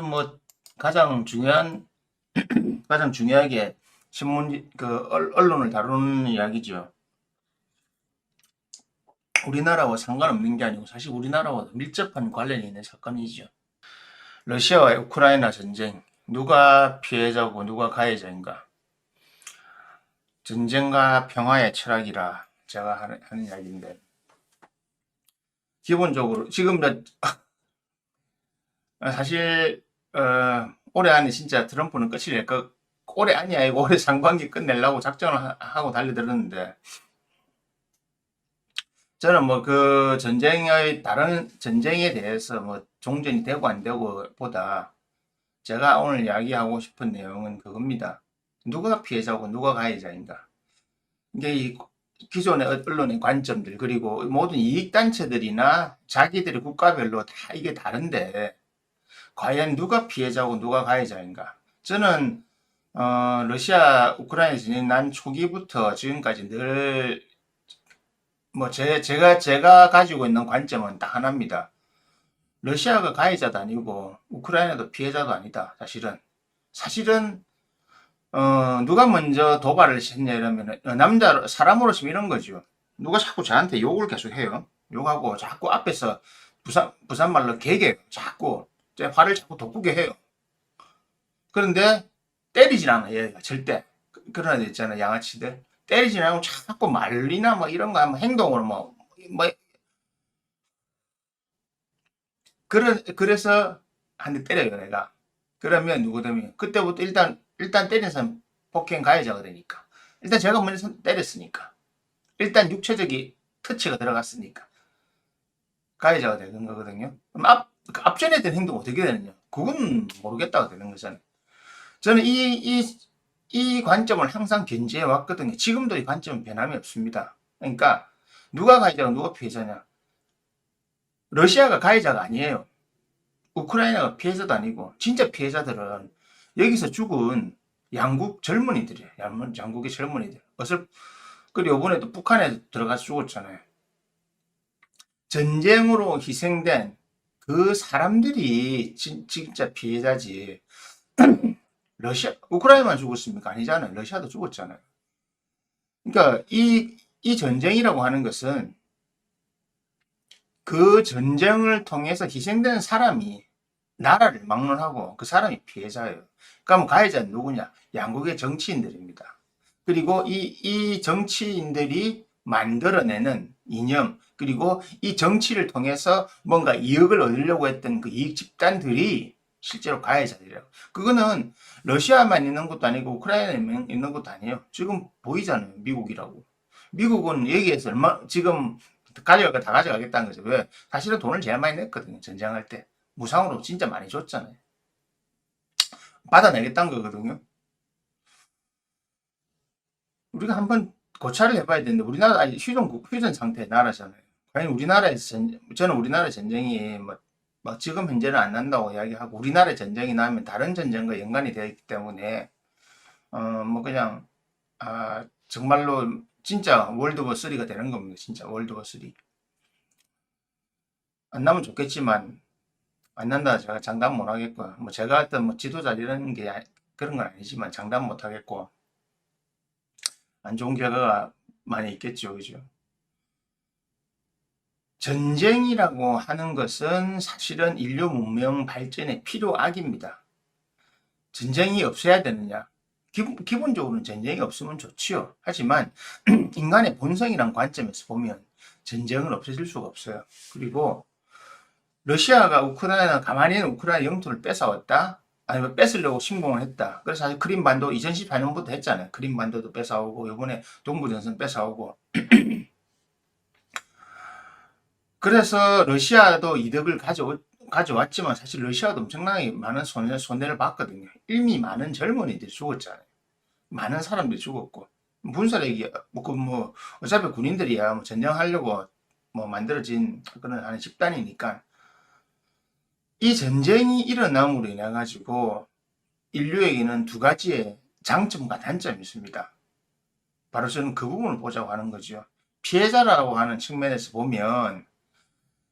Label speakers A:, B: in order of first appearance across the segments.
A: 뭐 가장 중요하게 언론을 다루는 이야기죠. 우리나라와 상관없는 게 아니고 사실 우리나라와 밀접한 관련이 있는 사건이죠. 러시아와 우크라이나 전쟁, 누가 피해자고 누가 가해자인가? 전쟁과 평화의 철학이라 제가 하는 이야기인데, 기본적으로 지금 사실 올해 안에 진짜 트럼프는 끝이 낼 거, 올해 안이 아니고 올해 상반기 끝내려고 작전을 하고 달려들었는데, 저는 뭐 그 전쟁의 다른 전쟁에 대해서 뭐 종전이 되고 안 되고 보다 제가 오늘 이야기하고 싶은 내용은 그겁니다. 누가 피해자고 누가 가해자인가? 이게 이 기존의 언론의 관점들, 그리고 모든 이익단체들이나 자기들의 국가별로 다 이게 다른데, 과연 누가 피해자고 누가 가해자인가? 저는 러시아 우크라이나 전쟁 난 초기부터 지금까지 늘 뭐 제가 가지고 있는 관점은 딱 하나입니다. 러시아가 가해자도 아니고 우크라이나도 피해자도 아니다. 사실은 누가 먼저 도발을 했냐 이러면 사람으로서 이런 거죠. 누가 자꾸 저한테 욕을 계속 해요. 욕하고 자꾸 앞에서 부산말로 개개 자꾸 제 화를 자꾸 돋구게 해요. 그런데 때리진 않아요. 얘가 절대. 그런 애들 있잖아요. 양아치들. 때리진 않고 자꾸 말이나 뭐 이런 거 하면 행동으로 뭐 그래서 한 대 때려요, 내가. 그러면 누구 되면 그때부터 일단 때린 사람 폭행 가해자가 되니까. 일단 제가 먼저 때렸으니까. 일단 육체적인 터치가 들어갔으니까 가해자가 되는 거거든요. 그럼 그 앞전에 된 행동 어떻게 되느냐? 그건 모르겠다가 되는 거잖아요. 저는 이 관점을 항상 견지해 왔거든요. 지금도 이 관점은 변함이 없습니다. 그러니까 누가 가해자고 누가 피해자냐? 러시아가 가해자가 아니에요. 우크라이나가 피해자도 아니고 진짜 피해자들은 여기서 죽은 양국 젊은이들이에요. 양국의 젊은이들. 그리고 이번에도 북한에 들어가서 죽었잖아요. 전쟁으로 희생된 그 사람들이 진짜 피해자지. 우크라이나만 죽었습니까? 아니잖아요. 러시아도 죽었잖아요. 그러니까 이 전쟁이라고 하는 것은 그 전쟁을 통해서 희생된 사람이 나라를 막론하고 그 사람이 피해자예요. 그럼 가해자는 누구냐? 양국의 정치인들입니다. 그리고 이 정치인들이 만들어내는 이념, 그리고 이 정치를 통해서 뭔가 이익을 얻으려고 했던 그 이익 집단들이 실제로 가해자들이라고. 그거는 러시아만 있는 것도 아니고 우크라이나에 있는 것도 아니에요. 지금 보이잖아요. 미국이라고. 미국은 여기에서 지금 가져갈 거 다 가져가겠다는 거죠. 왜? 사실은 돈을 제일 많이 냈거든요. 전쟁할 때. 무상으로 진짜 많이 줬잖아요. 받아내겠다는 거거든요. 우리가 한번 고찰을 해봐야 되는데, 우리나라 아니 휴전 상태 나라잖아요. 과연 저는 우리나라 전쟁이 뭐 지금 현재는 안 난다고 이야기하고, 우리나라 전쟁이 나면 다른 전쟁과 연관이 되어 있기 때문에 뭐 그냥 정말로 진짜 월드워 3가 되는 겁니다. 진짜 월드워 3. 안 나면 좋겠지만 안 난다 제가 장담 못 하겠고, 뭐 제가 어떤 뭐 지도자 이런 게 그런 건 아니지만 장담 못 하겠고, 안 좋은 결과가 많이 있겠죠. 그죠? 전쟁이라고 하는 것은 사실은 인류 문명 발전의 필요악입니다. 전쟁이 없어야 되느냐? 기본적으로는 전쟁이 없으면 좋지요. 하지만 인간의 본성이란 관점에서 보면 전쟁은 없어질 수가 없어요. 그리고 러시아가 가만히 있는 우크라이나 영토를 뺏어왔다? 아니면 뺏으려고 침공을 했다. 그래서 사실 크림반도 2018년부터 했잖아요. 크림반도도 뺏어오고, 이번에 동부전선 뺏어오고. 그래서 러시아도 이득을 가져왔지만 사실 러시아도 엄청나게 많은 손해를 봤거든요. 이미 많은 젊은이들이 죽었잖아요. 많은 사람들이 죽었고. 군사력이, 어차피 군인들이야, 전쟁하려고 만들어진 그런 하는 집단이니까. 이 전쟁이 일어남으로 인해 가지고 인류에게는 두 가지의 장점과 단점이 있습니다. 바로 저는 그 부분을 보자고 하는 거죠. 피해자라고 하는 측면에서 보면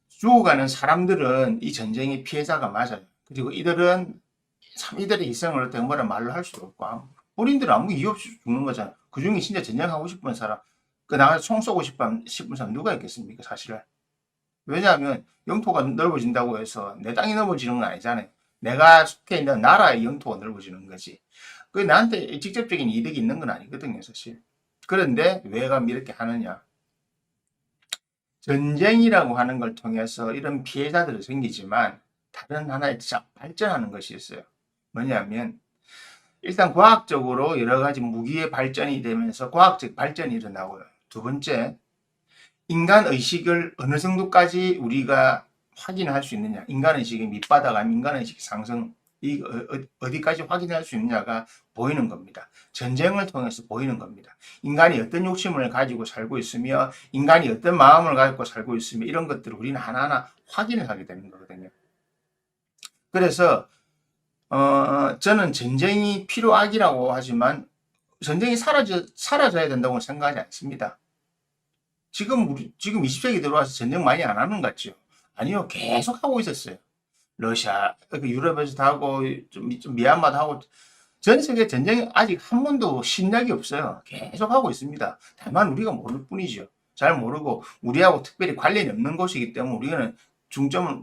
A: 죽어가는 사람들은 이 전쟁의 피해자가 맞아요. 그리고 이들은 참 이들의 희생을 어떻게 뭐라 말로 할 수도 없고 본인들은 아무 이유 없이 죽는 거잖아. 그중에 진짜 전쟁하고 싶은 사람 그 나가서 총 쏘고 싶은 사람 누가 있겠습니까 사실은. 왜냐하면 영토가 넓어진다고 해서 내 땅이 넓어지는 건 아니잖아요. 내가 속해 있는 나라의 영토가 넓어지는 거지. 그 나한테 직접적인 이득이 있는 건 아니거든요 사실. 그런데 왜 그럼 이렇게 하느냐. 전쟁이라고 하는 걸 통해서 이런 피해자들이 생기지만 다른 하나의 발전하는 것이 있어요. 뭐냐면 일단 과학적으로 여러 가지 무기의 발전이 되면서 과학적 발전이 일어나고요. 두 번째, 인간 의식을 어느 정도까지 우리가 확인할 수 있느냐. 인간 의식의 밑바닥 아니면 인간 의식 상승 이 어디까지 확인할 수 있느냐가 보이는 겁니다. 전쟁을 통해서 보이는 겁니다. 인간이 어떤 욕심을 가지고 살고 있으며 인간이 어떤 마음을 가지고 살고 있으며 이런 것들을 우리는 하나하나 확인을 하게 되는 거거든요. 그래서 저는 전쟁이 필요악이라고 하지만 전쟁이 사라져야 된다고 생각하지 않습니다. 지금 20세기 들어와서 전쟁 많이 안 하는 것 같죠? 아니요, 계속 하고 있었어요. 러시아, 유럽에서도 하고, 좀 미얀마도 하고, 전 세계 전쟁이 아직 한 번도 신약이 없어요. 계속 하고 있습니다. 다만 우리가 모를 뿐이죠. 잘 모르고, 우리하고 특별히 관련이 없는 곳이기 때문에 우리는 중점을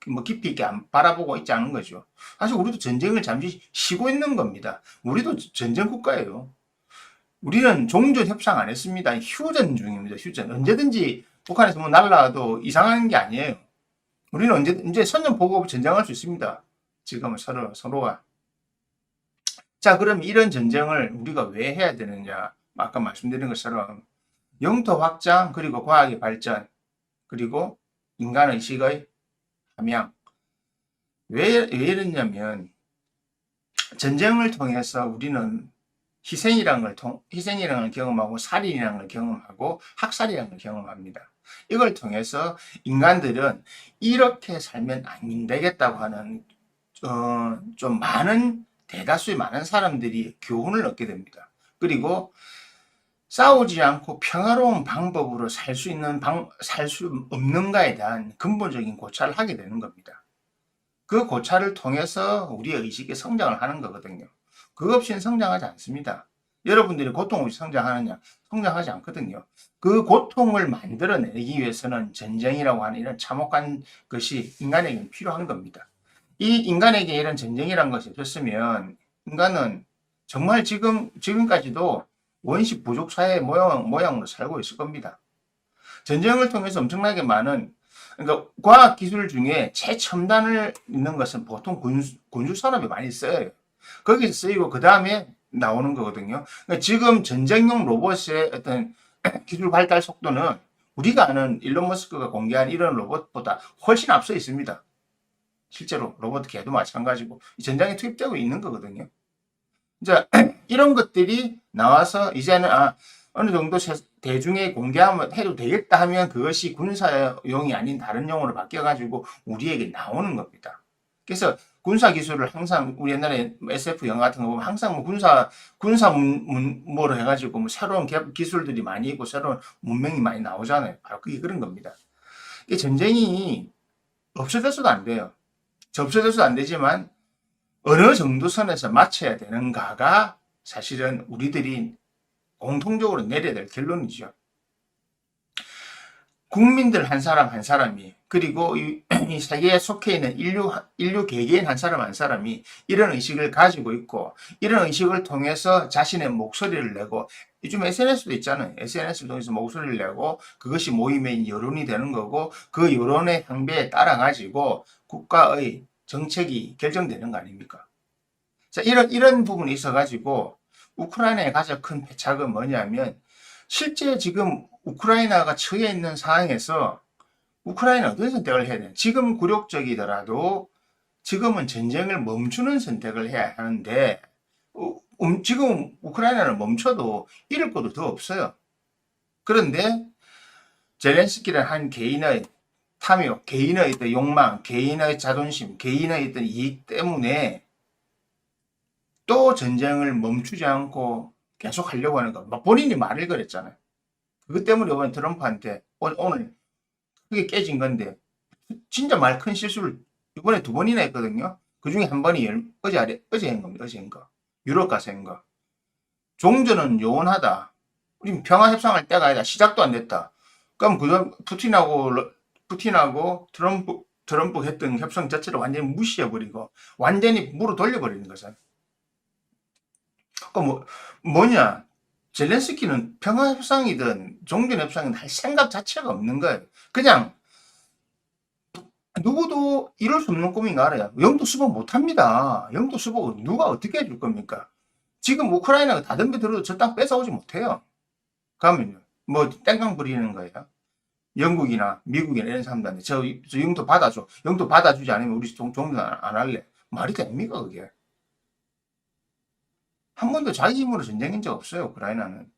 A: 뭐 깊이 있게 안 바라보고 있지 않은 거죠. 사실 우리도 전쟁을 잠시 쉬고 있는 겁니다. 우리도 전쟁 국가예요. 우리는 종전 협상 안 했습니다. 휴전 중입니다. 휴전. 언제든지 북한에서 뭐 날라도 이상한 게 아니에요. 우리는 언제 선전 보고 전쟁할 수 있습니다. 지금은 서로가. 자, 그럼 이런 전쟁을 우리가 왜 해야 되느냐? 아까 말씀드린 것처럼 영토 확장, 그리고 과학의 발전, 그리고 인간의식의 함양. 왜 이러냐면 전쟁을 통해서 우리는 희생이라는 걸 경험하고 살인이라는 걸 경험하고 학살이라는 걸 경험합니다. 이걸 통해서 인간들은 이렇게 살면 안 되겠다고 하는 좀 대다수의 많은 사람들이 교훈을 얻게 됩니다. 그리고 싸우지 않고 평화로운 방법으로 살 수 없는가에 대한 근본적인 고찰을 하게 되는 겁니다. 그 고찰을 통해서 우리의 의식의 성장을 하는 거거든요. 그거 없이는 성장하지 않습니다. 여러분들이 고통 없이 성장하느냐? 성장하지 않거든요. 그 고통을 만들어내기 위해서는 전쟁이라고 하는 이런 참혹한 것이 인간에게 필요한 겁니다. 이 인간에게 이런 전쟁이라는 것이 없었으면 인간은 정말 지금까지도 원시 부족 사회 모양으로 살고 있을 겁니다. 전쟁을 통해서 엄청나게 많은 그러니까 과학 기술 중에 최첨단을 있는 것은 보통 군수 산업에 많이 써요. 거기서 쓰이고 그 다음에 나오는 거거든요. 그러니까 지금 전쟁용 로봇의 어떤 기술 발달 속도는 우리가 아는 일론 머스크가 공개한 이런 로봇보다 훨씬 앞서 있습니다. 실제로 로봇 개도 마찬가지고 전장에 투입되고 있는 거거든요. 이제 이런 것들이 나와서 이제는 어느 정도 대중에 공개하면 해도 되겠다 하면 그것이 군사용이 아닌 다른 용어로 바뀌어가지고 우리에게 나오는 겁니다. 그래서 군사 기술을 항상 우리 옛날에 SF 영화 같은 거 보면 항상 뭐 군사 뭐로 해가지고 뭐 새로운 기술들이 많이 있고 새로운 문명이 많이 나오잖아요. 바로 그게 그런 겁니다. 이 전쟁이 없어져서도 안 돼요. 없어져서도 안 되지만 어느 정도 선에서 맞춰야 되는가가 사실은 우리들이 공통적으로 내려야 될 결론이죠. 국민들 한 사람 한 사람이 그리고 이 세계에 속해 있는 인류 개개인 한 사람 한 사람이 이런 의식을 가지고 있고 이런 의식을 통해서 자신의 목소리를 내고 요즘 SNS도 있잖아요. SNS를 통해서 목소리를 내고 그것이 모임의 여론이 되는 거고 그 여론의 향배에 따라 가지고 국가의 정책이 결정되는 거 아닙니까? 자, 이런 부분이 있어가지고 우크라이나의 가장 큰 패착은 뭐냐면 실제 지금 우크라이나가 처해 있는 상황에서 우크라이나는 어떤 선택을 해야 되냐. 지금 굴욕적이더라도 지금은 전쟁을 멈추는 선택을 해야 하는데 지금 우크라이나를 멈춰도 잃을 것도 더 없어요. 그런데 젤렌스키는 한 개인의 탐욕, 개인의 어떤 욕망, 개인의 자존심, 개인의 어떤 이익 때문에 또 전쟁을 멈추지 않고 계속 하려고 하는 거. 본인이 말을 그랬잖아요. 그것 때문에 이번 트럼프한테 오늘 크게 깨진 건데 진짜 말 큰 실수를 이번에 두 번이나 했거든요. 그 중에 한 번이 어제 한 겁니다. 어제 한 거. 유럽 가서 한 거. 종전은 요원하다. 우리 평화 협상할 때가 아니다. 시작도 안 됐다. 그럼 그다음 푸틴하고 트럼프 했던 협상 자체를 완전히 무시해버리고 완전히 물어 돌려버리는 거잖아. 그 뭐냐? 젤렌스키는 평화 협상이든 종전 협상이든 할 생각 자체가 없는 거예요. 그냥 누구도 이룰 수 없는 꿈인 거 알아요. 영도 수복 못 합니다. 영도 수복을 누가 어떻게 해줄 겁니까? 지금 우크라이나가 다 덤벼들어도 저 땅 뺏어오지 못해요. 그러면 뭐 땡깡 부리는 거예요. 영국이나 미국이나 이런 사람들한테 저 영도 받아줘. 영도 받아주지 않으면 우리 종전 안 할래. 말이 됩니까 그게? 한 번도 자기 힘으로 전쟁인 적 없어요. 우크라이나는.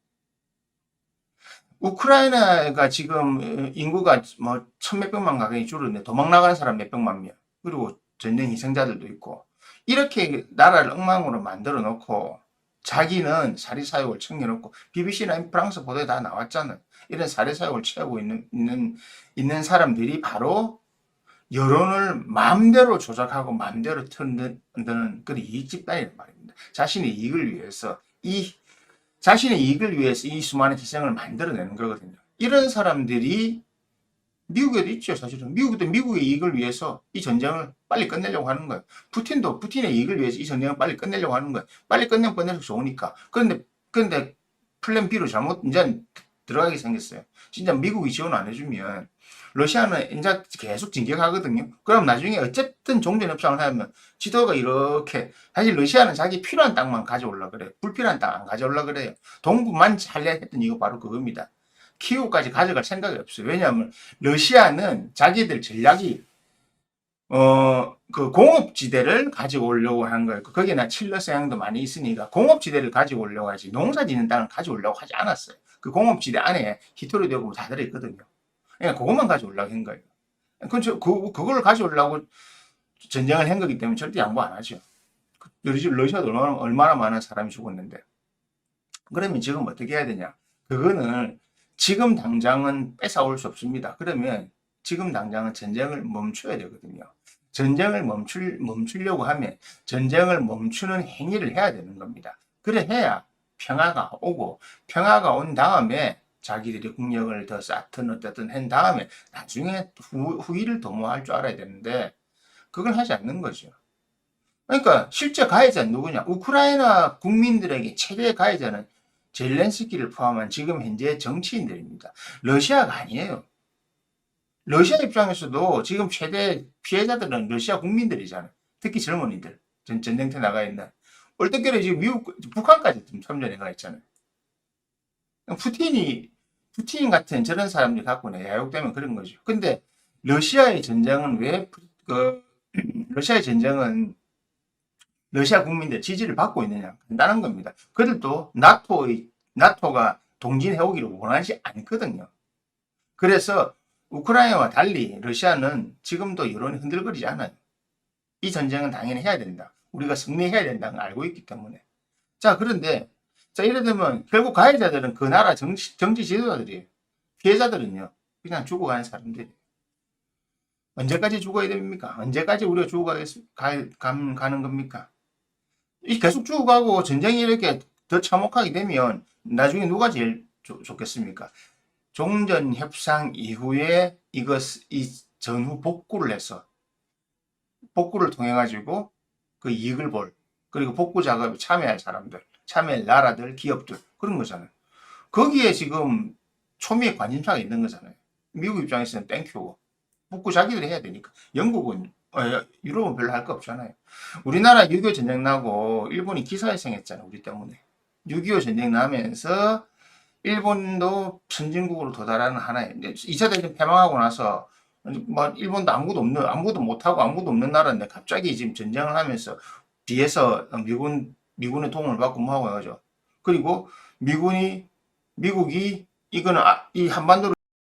A: 우크라이나가 지금 인구가 뭐 천몇백만 가까이 줄었는데 도망 나가는 사람 몇백만 명. 그리고 전쟁 희생자들도 있고. 이렇게 나라를 엉망으로 만들어 놓고 자기는 사리사욕을 챙겨놓고 BBC나 프랑스 보도에 다 나왔잖아요. 이런 사리사욕을 취하고 있는 사람들이 바로 여론을 마음대로 조작하고 마음대로 틀는 그런 이익 집단이란 말입니다. 자신의 이익을 위해서 이 수많은 희생을 만들어내는 거거든요. 이런 사람들이 미국에도 있죠, 사실은. 미국도 미국의 이익을 위해서 이 전쟁을 빨리 끝내려고 하는 거예요. 푸틴도 푸틴의 이익을 위해서 이 전쟁을 빨리 끝내려고 하는 거예요. 빨리 끝내면 끝낼수록 좋으니까. 그런데 플랜 B로 잘못 이제 들어가게 생겼어요. 진짜 미국이 지원 안 해주면 러시아는 이제 계속 진격하거든요. 그럼 나중에 어쨌든 종전협상을 하면 지도가 이렇게 사실 러시아는 자기 필요한 땅만 가져오려고 그래요. 불필요한 땅 안 가져오려고 그래요. 동부만 잘려 했던 이거 바로 그겁니다. 키우까지 가져갈 생각이 없어요. 왜냐하면 러시아는 자기들 전략이 그 공업지대를 가지고 오려고 하는 거예요. 거기나 칠러 서양도 많이 있으니까 공업지대를 가지고 오려고 하지 농사 짓는 땅을 가지고 오려고 하지 않았어요. 그 공업지대 안에 히토리 되고 다 들어있거든요. 그러니까 그것만 가져오려고 한 거예요. 그걸 가져오려고 전쟁을 한 거기 때문에 절대 양보 안 하죠. 러시아도 얼마나 많은 사람이 죽었는데. 그러면 지금 어떻게 해야 되냐? 그거는 지금 당장은 뺏어올 수 없습니다. 그러면 지금 당장은 전쟁을 멈춰야 되거든요. 전쟁을 멈추려고 하면 전쟁을 멈추는 행위를 해야 되는 겁니다. 그래 해야 평화가 오고 평화가 온 다음에 자기들이 국력을 더 쌓든 어쨌든 한 다음에 나중에 후위를 도모할 줄 알아야 되는데 그걸 하지 않는 거죠. 그러니까 실제 가해자는 누구냐? 우크라이나 국민들에게 최대 가해자는 젤렌스키를 포함한 지금 현재 정치인들입니다. 러시아가 아니에요. 러시아 입장에서도 지금 최대 피해자들은 러시아 국민들이잖아요. 특히 젊은이들. 전쟁터 나가 있는. 얼떨결에 지금 북한까지 참전해 가 있잖아요. 푸틴 같은 저런 사람들이 갖고는 야욕되면 그런 거죠. 근데 러시아의 전쟁은 러시아의 전쟁은 러시아 국민들 지지를 받고 있느냐? 간단한 겁니다. 그들도 나토가 동진해 오기를 원하지 않거든요. 그래서 우크라이나와 달리 러시아는 지금도 여론이 흔들거리지 않아요. 이 전쟁은 당연히 해야 된다. 우리가 승리해야 된다는 걸 알고 있기 때문에. 자, 그런데 예를 들면 결국 가해자들은 그 나라 정치 지도자들이에요. 피해자들은요. 그냥 죽어가는 사람들이. 언제까지 죽어야 됩니까? 언제까지 우리가 가는 겁니까? 계속 죽어가고 전쟁이 이렇게 더 참혹하게 되면 나중에 누가 제일 좋겠습니까? 종전 협상 이후에 이 전후 복구를 해서 복구를 통해 가지고 그 이익을 그리고 복구 작업에 참여할 사람들, 참여할 나라들, 기업들 그런 거잖아요. 거기에 지금 초미의 관심사가 있는 거잖아요. 미국 입장에서는 땡큐고 복구 자기들이 해야 되니까. 영국은 유럽은 별로 할 거 없잖아요. 우리나라 6.25 전쟁 나고 일본이 기사회생했잖아요. 우리 때문에. 6.25 전쟁 나면서 일본도 선진국으로 도달하는 하나의 2차 대전 패망하고 나서 뭐 일본도 아무것도 못하고 아무것도 없는 나라인데 갑자기 지금 전쟁을 하면서 뒤에서 미군의 도움을 받고 뭐하고 해가지고 그리고 미국이 이거는 이 한반도를